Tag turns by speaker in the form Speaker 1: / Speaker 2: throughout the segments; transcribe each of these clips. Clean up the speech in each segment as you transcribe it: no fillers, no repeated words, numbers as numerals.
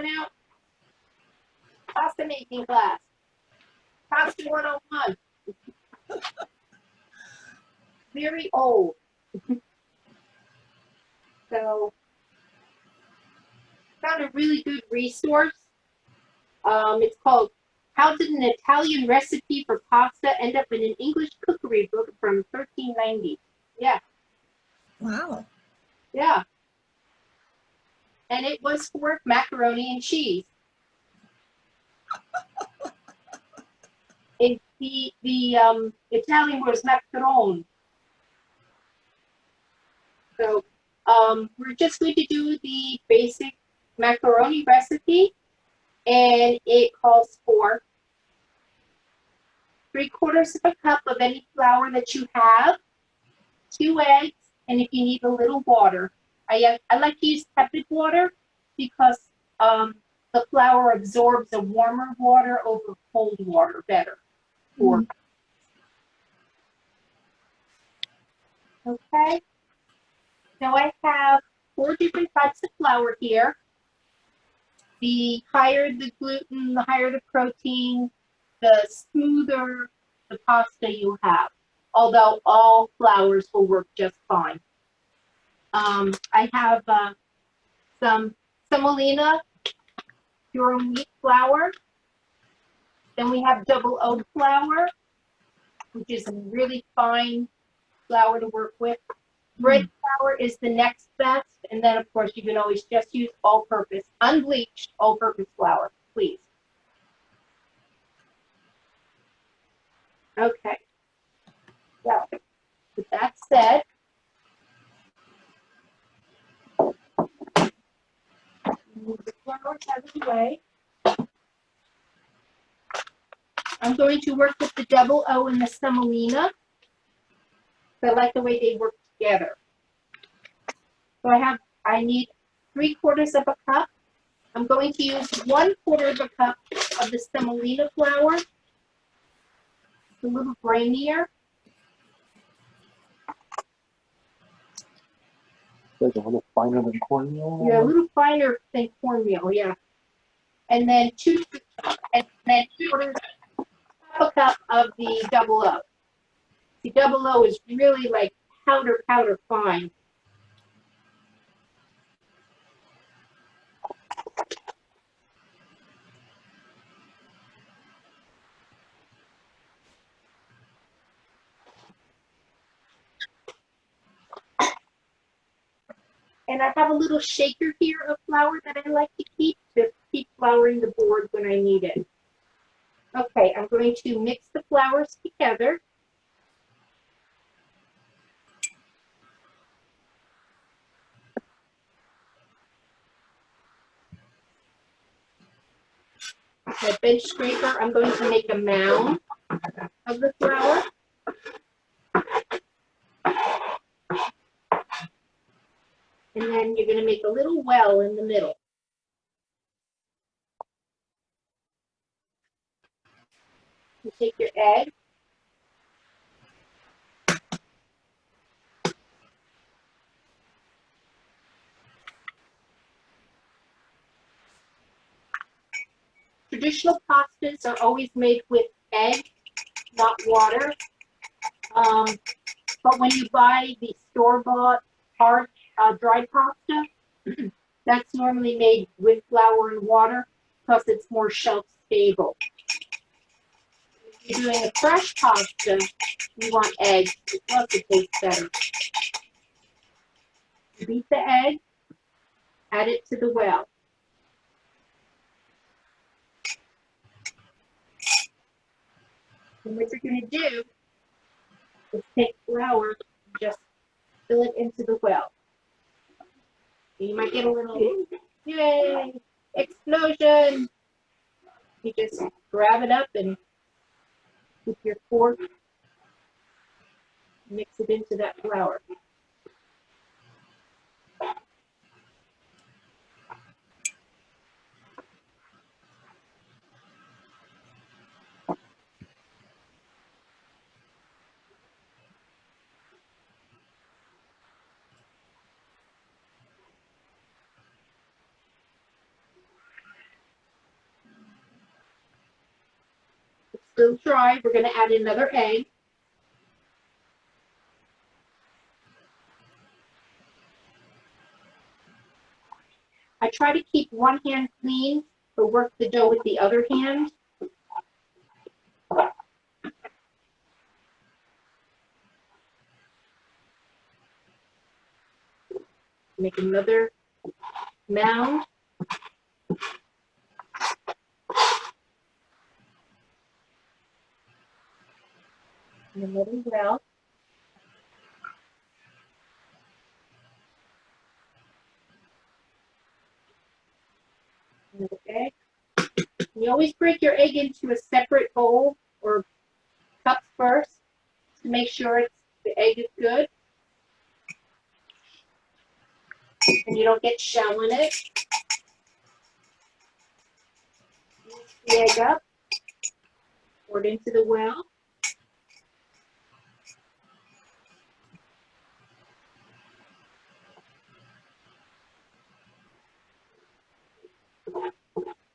Speaker 1: print out? Pasta making class. Pasta 101. Very old. So, found a really good resource. It's called How Did an Italian Recipe for Pasta End Up in an English Cookery Book from 1390? Yeah.
Speaker 2: Wow.
Speaker 1: Yeah. And it was for macaroni and cheese. The Italian was macaron. So we're just going to do the basic macaroni recipe, and it calls for 3/4 of a cup of any flour that you have, 2 eggs, and if you need a little water. I like to use tepid water because the flour absorbs a warmer water over cold water better. Okay, now I have 4 different types of flour here. The higher the gluten, the higher the protein, the smoother the pasta you have. Although all flours will work just fine. I have some semolina pure wheat flour. Then we have double O flour, which is a really fine flour to work with. Bread flour is the next best, and then of course you can always just use all-purpose, unbleached all-purpose flour, please. Okay. So, with that said, move the flour out of the way. I'm going to work with the double O and the semolina. I like the way they work together. So I need 3/4 of a cup. I'm going to use 1/4 of a cup of the semolina flour. It's a little grainier.
Speaker 3: It's a little finer than cornmeal.
Speaker 1: Yeah, a little finer than cornmeal, yeah. And then 1/4 a cup of the double O. The double O is really like powder fine. And I have a little shaker here of flour that I like to keep flouring the board when I need it. Okay, I'm going to mix the flours together. My bench scraper, I'm going to make a mound of the flour. And then you're going to make a little well in the middle. You take your egg. Traditional pastas are always made with egg, not water. But when you buy the store-bought hard dry pasta, that's normally made with flour and water because it's more shelf stable. If you're doing a fresh pasta, you want eggs because it tastes better. Beat the egg, add it to the well. And what you're going to do is take flour and just fill it into the well. You might get a little, yay, explosion. You just grab it up and with your fork, mix it into that flour. still dry. We're going to add another egg. I try to keep one hand clean, but work the dough with the other hand. Make another mound. And another well. Another egg. You always break your egg into a separate bowl or cups first to make sure the egg is good and you don't get shell in it. Mix the egg up, pour it into the well.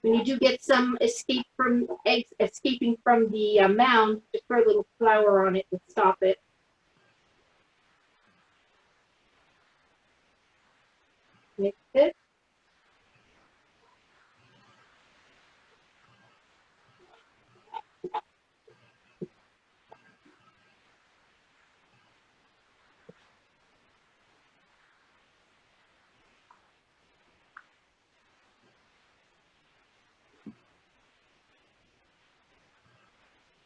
Speaker 1: When you do get some eggs escaping from the mound, just throw a little flour on it to stop it. Mix it.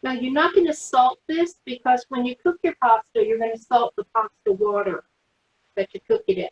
Speaker 1: Now you're not going to salt this because when you cook your pasta, you're going to salt the pasta water that you cook it in.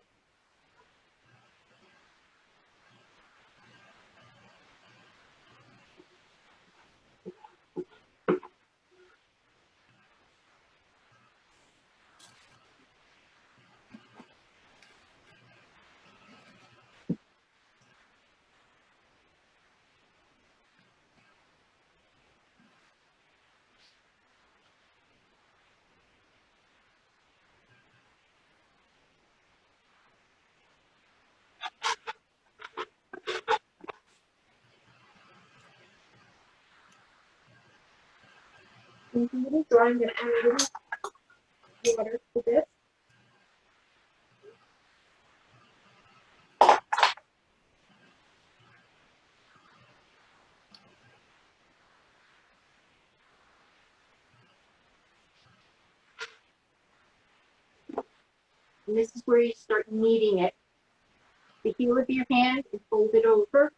Speaker 1: It's a little dry. I'm going to add a little water to this. And this is where you start kneading it. The heel of your hand and fold it over.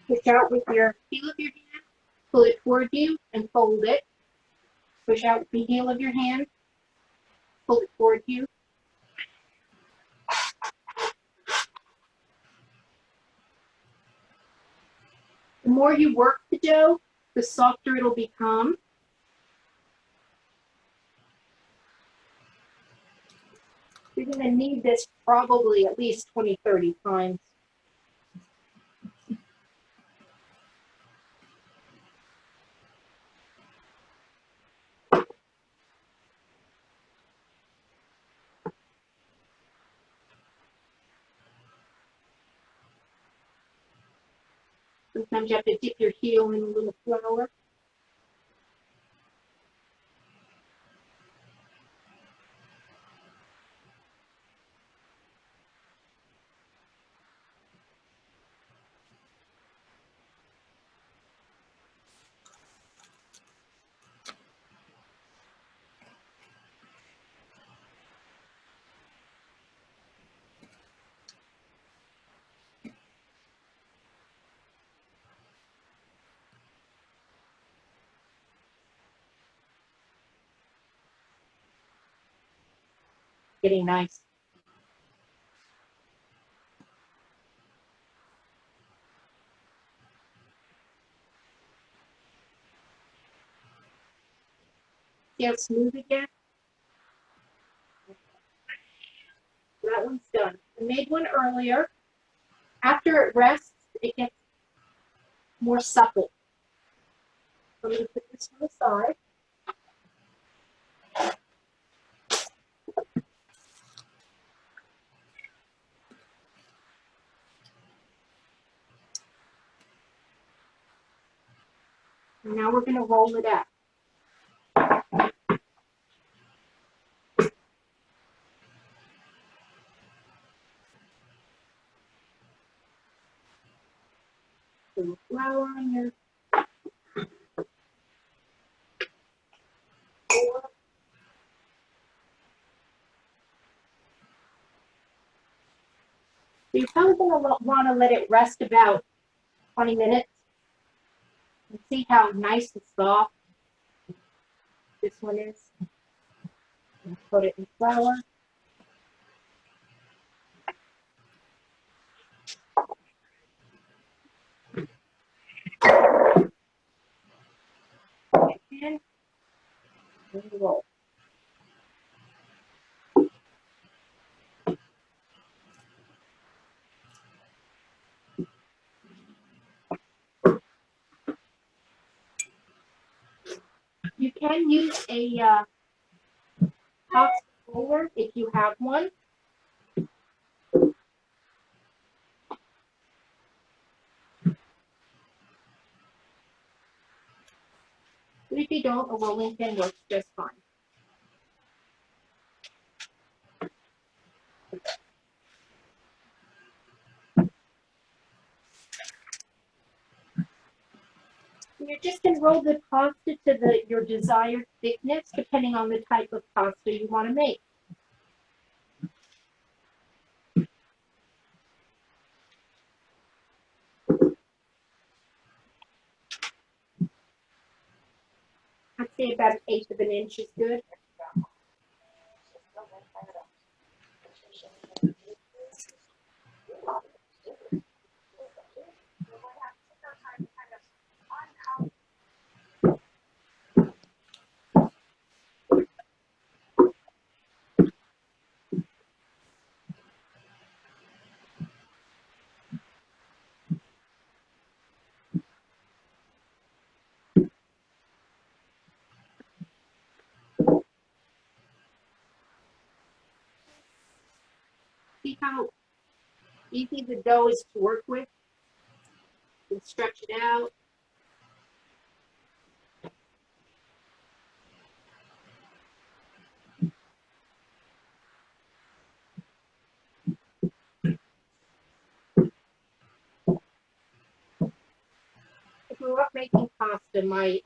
Speaker 1: Push out with your heel of your hand, pull it toward you, and fold it. Push out with the heel of your hand, pull it toward you. more you work the dough, the softer it'll become. You're going to need this probably at least 20, 30 times. Sometimes you have to dip your heel in a little flour. Getting nice. See how smooth it gets? That one's done. I made one earlier. After it rests, it gets more supple. So I'm going to put this on the side. And now we're going to roll it out. Put the flour on your board. So you're probably going to want to let it rest about 20 minutes. And see how nice and soft this one is. And put it in flour. And roll. You can use a pop roller if you have one. But if you don't, a rolling pin works just fine. You're just going to roll the pasta to your desired thickness, depending on the type of pasta you want to make. I'd say about 1/8 of an inch is good. See how easy the dough is to work with? You can stretch it out. I grew up making pasta. My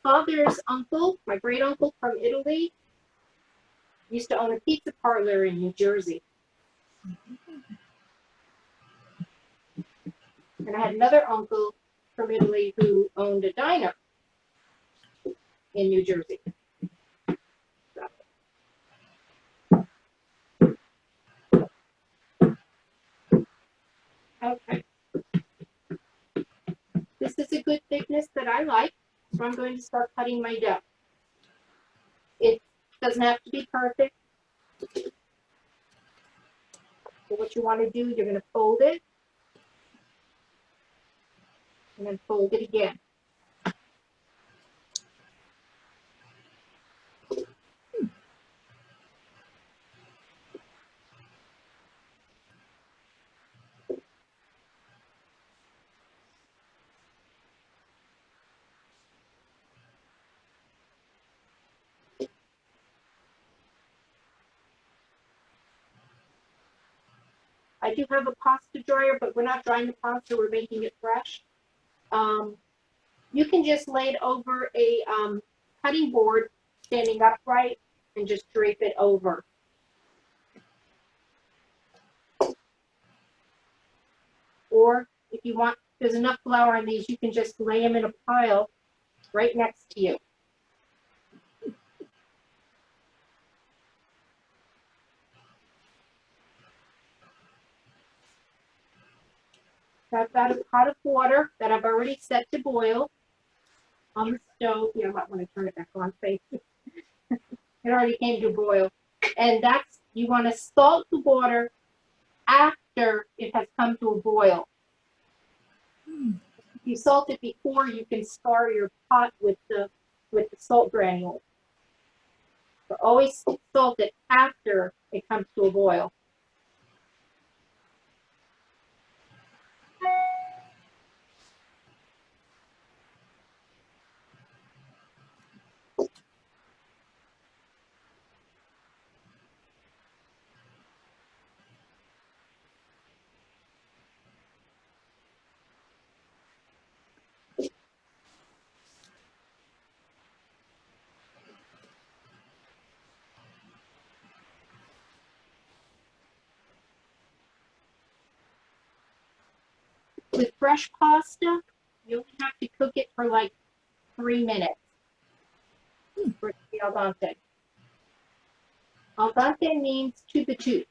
Speaker 1: father's uncle, my great uncle from Italy, used to own a pizza parlor in New Jersey. And I had another uncle from Italy who owned a diner in New Jersey. Okay. good thickness that I like, so I'm going to start cutting my dough. It doesn't have to be perfect. So what you want to do, you're going to fold it, and then fold it again. I do have a pasta dryer, but we're not drying the pasta, we're making it fresh. You can just lay it over a cutting board standing upright and just drape it over. Or if you want, there's enough flour on these, you can just lay them in a pile right next to you. So I've got a pot of water that I've already set to boil on the stove. Yeah, I might want to turn it back on, face. It already came to boil. And that's, you want to salt the water after it has come to a boil. If you salt it before, you can scar your pot with the salt granules. But always salt it after it comes to a boil. With fresh pasta, you only have to cook it for like 3 minutes for it to be al dente. Al dente means to the tooth.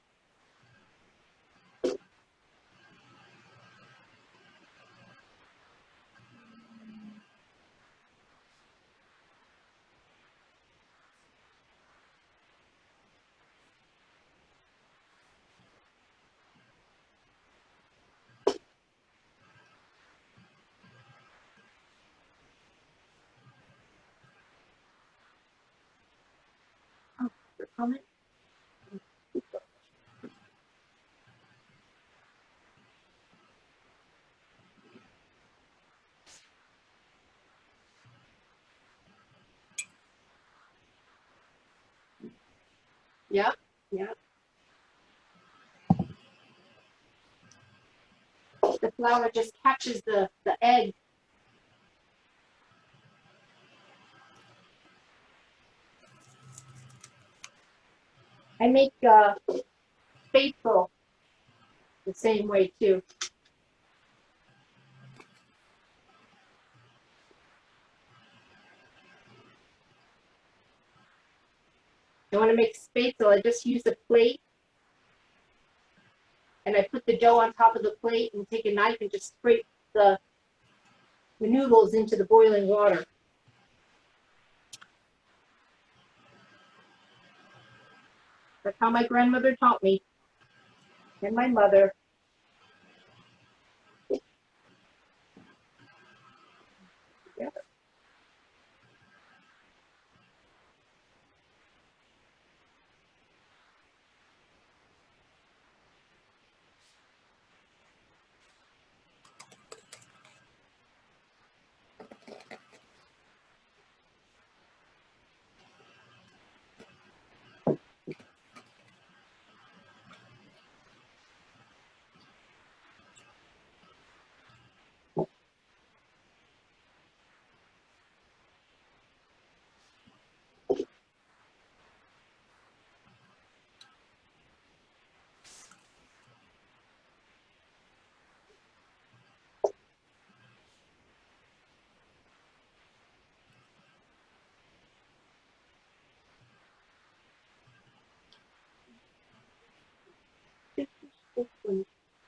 Speaker 1: Oh, your comment? Yep, yep. The flour just catches the egg. I make faithful the same way too. I want to make spatzel. I just use a plate and I put the dough on top of the plate and take a knife and just scrape the noodles into the boiling water. That's how my grandmother taught me, and my mother. Yeah.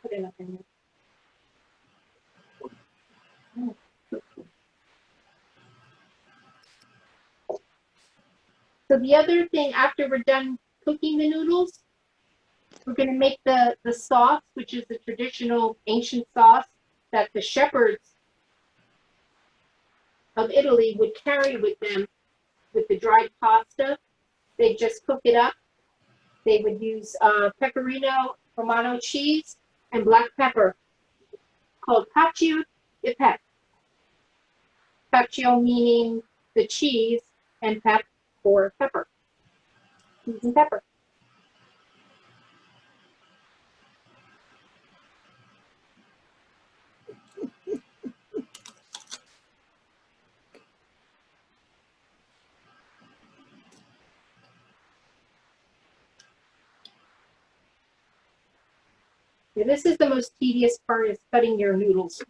Speaker 1: Put it up in there. So the other thing, after we're done cooking the noodles, we're going to make the sauce, which is the traditional ancient sauce that the shepherds of Italy would carry with them with the dried pasta. They'd just cook it up. They would use pecorino romano cheese and black pepper called cacio e pepe. Cacio meaning the cheese and pep for pepper. Cheese and pepper. Yeah, this is the most tedious part, is cutting your noodles.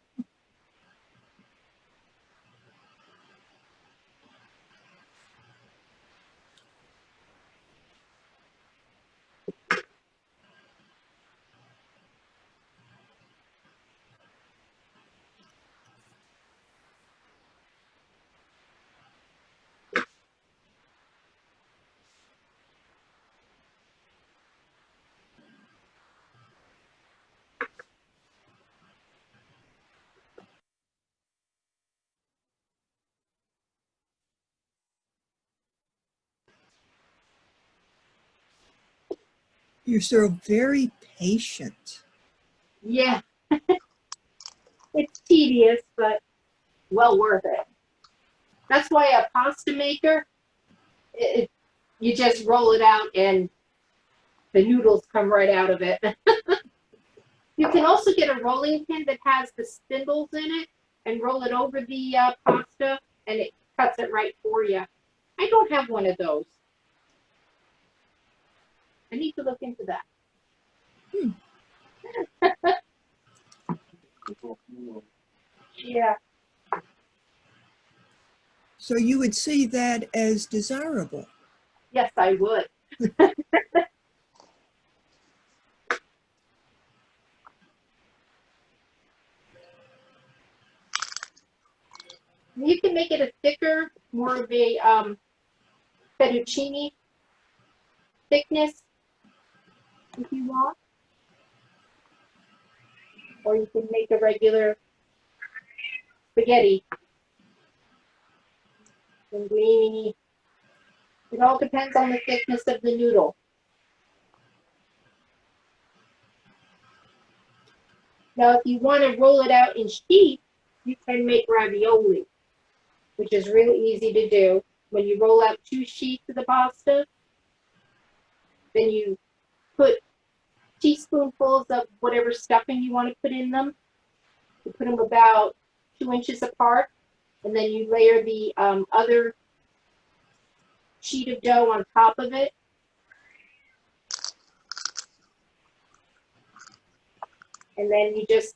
Speaker 2: You're so very patient.
Speaker 1: Yeah, it's tedious, but well worth it. That's why a pasta maker, you just roll it out and the noodles come right out of it. You can also get a rolling pin that has the spindles in it and roll it over the pasta, and it cuts it right for you. I don't have one of those. I need to look into that. Yeah.
Speaker 2: So you would see that as desirable.
Speaker 1: Yes, I would. You can make it a thicker, more of a fettuccine thickness if you want. Or you can make a regular spaghetti. Linguine. It all depends on the thickness of the noodle. Now, if you want to roll it out in sheets, you can make ravioli, which is really easy to do. When you roll out 2 sheets of the pasta, then you put teaspoonfuls of whatever stuffing you want to put in them. You put them about 2 inches apart, and then you layer the other sheet of dough on top of it. And then you just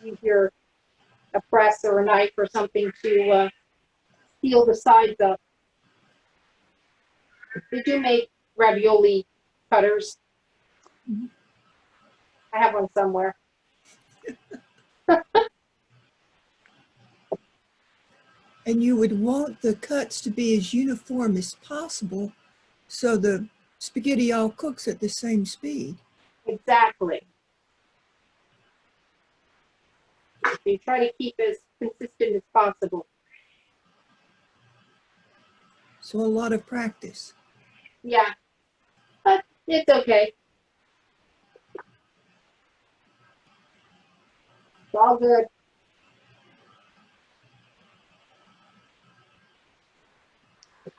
Speaker 1: use a press or a knife or something to seal the sides up. They do make ravioli cutters. I have one somewhere.
Speaker 2: And you would want the cuts to be as uniform as possible so the spaghetti all cooks at the same speed.
Speaker 1: Exactly. So you try to keep as consistent as possible.
Speaker 2: So a lot of practice.
Speaker 1: Yeah, but it's okay. It's all good.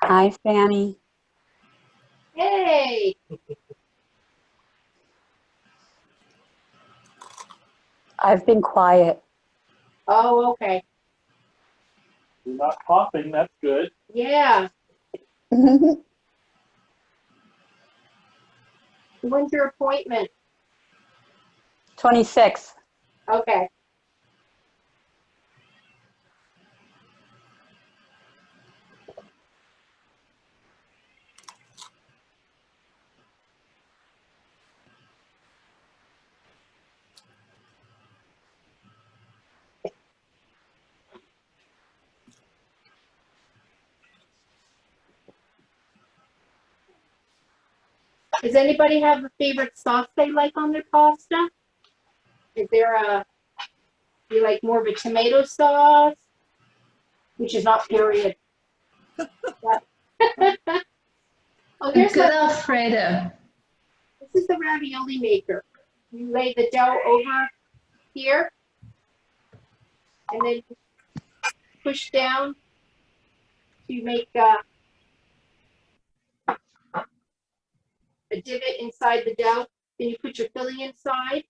Speaker 4: Hi, Fanny.
Speaker 1: Hey,
Speaker 4: I've been quiet.
Speaker 1: oh, okay.
Speaker 3: You're not coughing, that's good.
Speaker 1: Yeah. When's your appointment?
Speaker 4: 26.
Speaker 1: Okay. Does anybody have a favorite sauce they like on their pasta? Is there you like more of a tomato sauce? Which is not period. But- oh,
Speaker 5: A
Speaker 1: here's
Speaker 5: good
Speaker 1: my,
Speaker 5: Alfredo.
Speaker 1: this is the ravioli maker. You lay the dough over here, and then push down to make a divot inside the dough. Then you put your filling inside.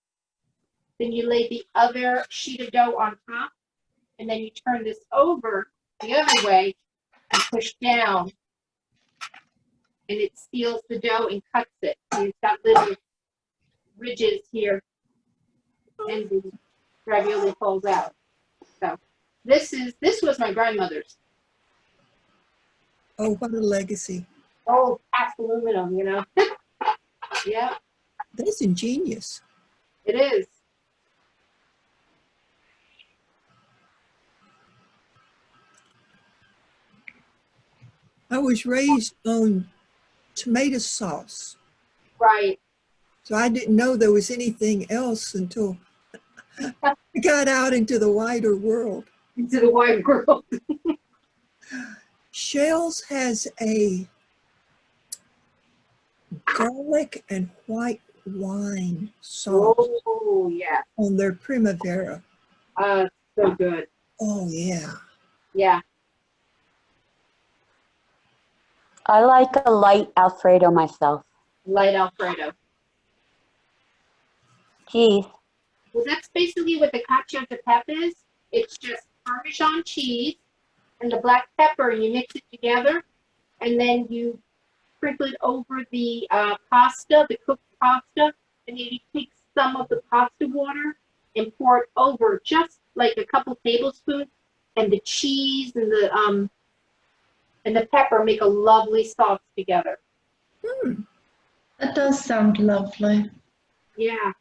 Speaker 1: Then you lay the other sheet of dough on top, and then you turn this over the other way and push down, and it seals the dough and cuts it. So it's got little ridges here, and the ravioli falls out. So this was my grandmother's
Speaker 2: Oh, what a legacy.
Speaker 1: old cast aluminum, you know. Yeah,
Speaker 2: That's ingenious.
Speaker 1: it is.
Speaker 2: I was raised on tomato sauce,
Speaker 1: Right.
Speaker 2: so I didn't know there was anything else until I got out into the wider world.
Speaker 1: Into the wide world.
Speaker 2: Shell's has a garlic and white wine sauce
Speaker 1: Oh yeah.
Speaker 2: on their primavera.
Speaker 1: So good.
Speaker 2: Oh, yeah.
Speaker 1: Yeah.
Speaker 4: I like a light Alfredo myself.
Speaker 1: Light Alfredo.
Speaker 4: Cheese.
Speaker 1: Well, that's basically what the cacio de pepe is. It's just Parmesan cheese and the black pepper, and you mix it together, and then you sprinkle it over the pasta, the cooked pasta, and then you take some of the pasta water and pour it over, just like a couple tablespoons, and the cheese and the pepper make a lovely sauce together.
Speaker 5: That does sound lovely.
Speaker 1: Yeah,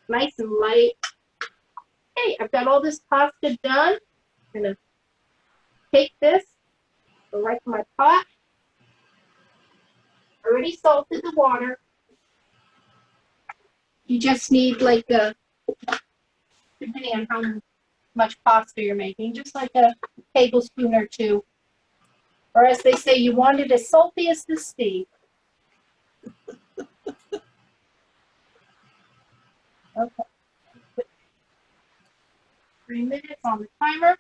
Speaker 1: nice and light. Hey, I've got all this pasta done. I'm gonna take this, go right to my pot. Already salted the water. You just need like depending on how much pasta you're making, just like a tablespoon or two. Or as they say, you want it as salty as the sea. Okay. Put 3 minutes on the timer.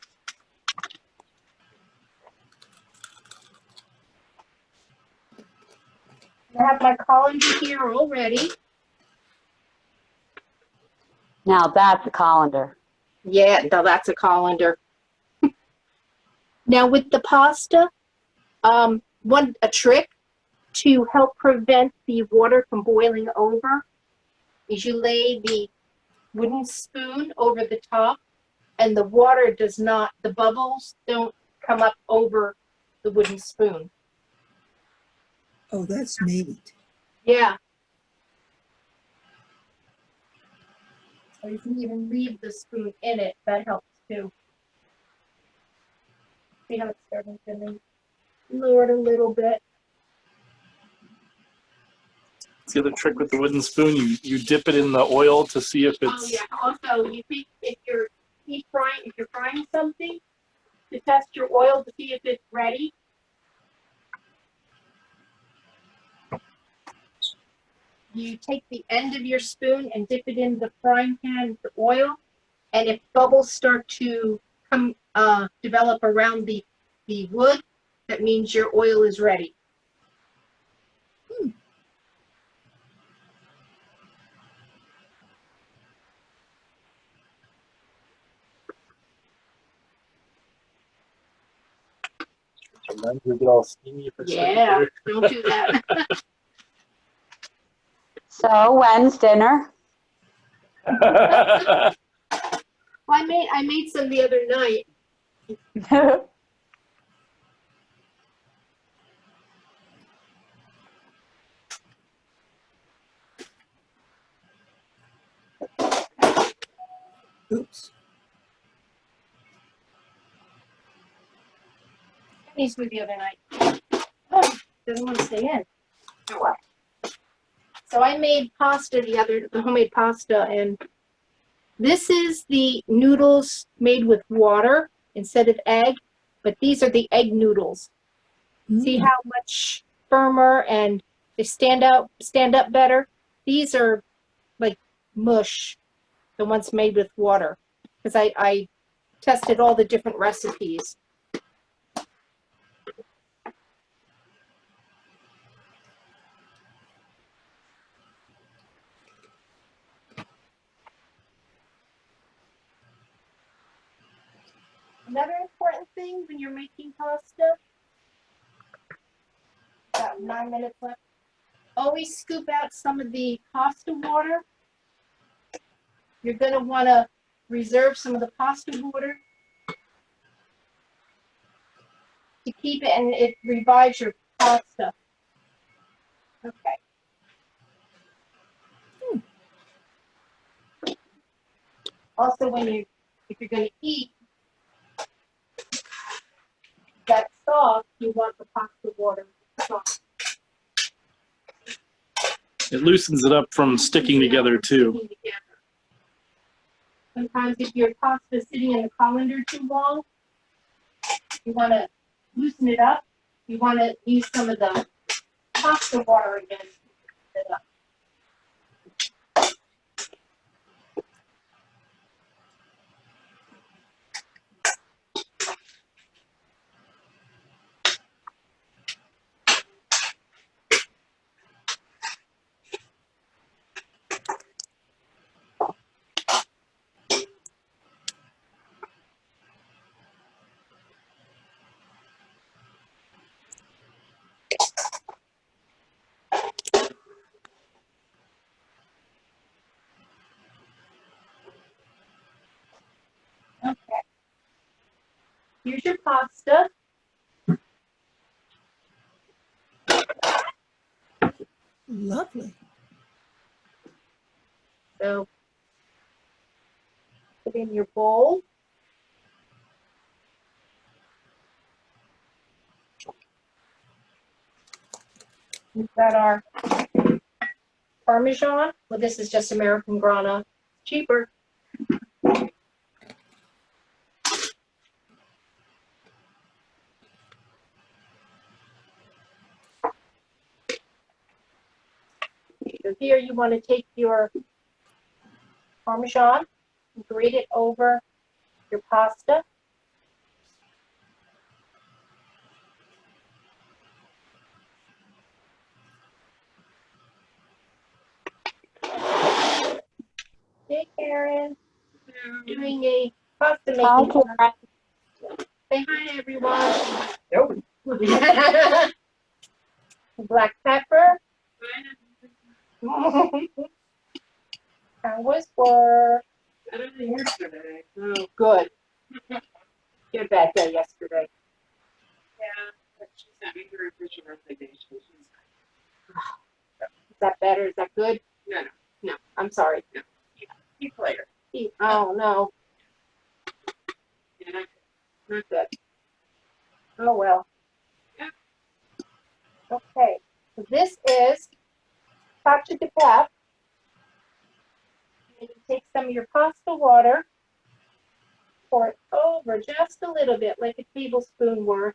Speaker 1: I have my colander here already.
Speaker 4: Now that's a colander.
Speaker 1: Yeah, no, that's a colander. Now with the pasta, a trick to help prevent the water from boiling over is you lay the wooden spoon over the top, and the water does not, the bubbles don't come up over the wooden spoon.
Speaker 2: Oh, that's neat.
Speaker 1: Yeah. Or you can even leave the spoon in it. That helps too. See how it's starting to lower it a little bit.
Speaker 3: It's the other trick with the wooden spoon. You dip it in the oil to see if
Speaker 1: Oh
Speaker 3: it's.
Speaker 1: yeah. Also, you think if you're frying something, to test your oil to see if it's ready. You take the end of your spoon and dip it in the frying pan with the oil, and if bubbles start to come develop around the wood, that means your oil is ready.
Speaker 3: Sometimes we get all steamy for
Speaker 1: Yeah, don't do that.
Speaker 4: So when's dinner?
Speaker 1: Well, I made some the other night.
Speaker 2: Oops.
Speaker 1: These were the other night. Oh, doesn't want to stay in. Oh, well. So I made pasta the homemade pasta, and this is the noodles made with water instead of egg, but these are the egg noodles. See how much firmer and they stand up better? These are like mush, the ones made with water, because I tested all the different recipes. Another important thing when you're making pasta, about 9 minutes left, always scoop out some of the pasta water. You're going to want to reserve some of the pasta water to keep it, and it revives your pasta. Okay. Also, if you're going to eat that sauce, you want the pasta water sauce.
Speaker 3: It loosens it up from sticking together too.
Speaker 1: Sticking together. Sometimes if your pasta is sitting in the colander too long, you want to loosen it up. You want to use some of the pasta water again to loosen it up. Okay. Here's your pasta.
Speaker 2: Lovely.
Speaker 1: So put in your bowl. We've got our Parmesan. Well, this is just American Grana. Cheaper. So here you want to take your Parmesan and grate it over your pasta. Hey, Karen. Doing a pasta
Speaker 4: Hi,
Speaker 1: making.
Speaker 4: Karen.
Speaker 1: Say hi, everyone. Nope. Black pepper. How was work?
Speaker 6: Better than yesterday.
Speaker 1: Oh, good. You had a bad day yesterday.
Speaker 6: Yeah, but she sent me her official birthday date. She's
Speaker 1: Is that better? Is that good?
Speaker 6: no.
Speaker 1: No, I'm sorry.
Speaker 6: Keep later.
Speaker 1: Oh, no.
Speaker 6: Yeah, not
Speaker 1: Not good. Oh, well.
Speaker 6: Yeah.
Speaker 1: Okay. So this is cacio de pepe. And you take some of your pasta water, pour it over just a little bit, like a tablespoon worth.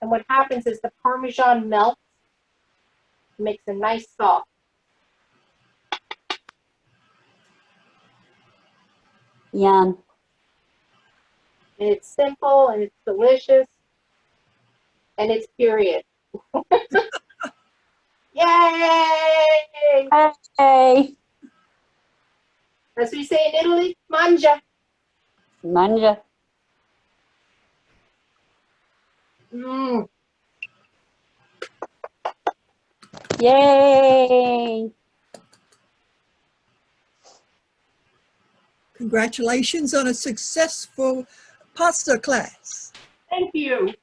Speaker 1: And what happens is the Parmesan melts, makes a nice sauce.
Speaker 4: Yum.
Speaker 1: And it's simple and it's delicious. And it's period. Yay!
Speaker 4: Hey,
Speaker 1: As we say in Italy, mangia.
Speaker 4: manja.
Speaker 1: Mm.
Speaker 4: Yay.
Speaker 2: Congratulations on a successful pasta class.
Speaker 1: Thank you.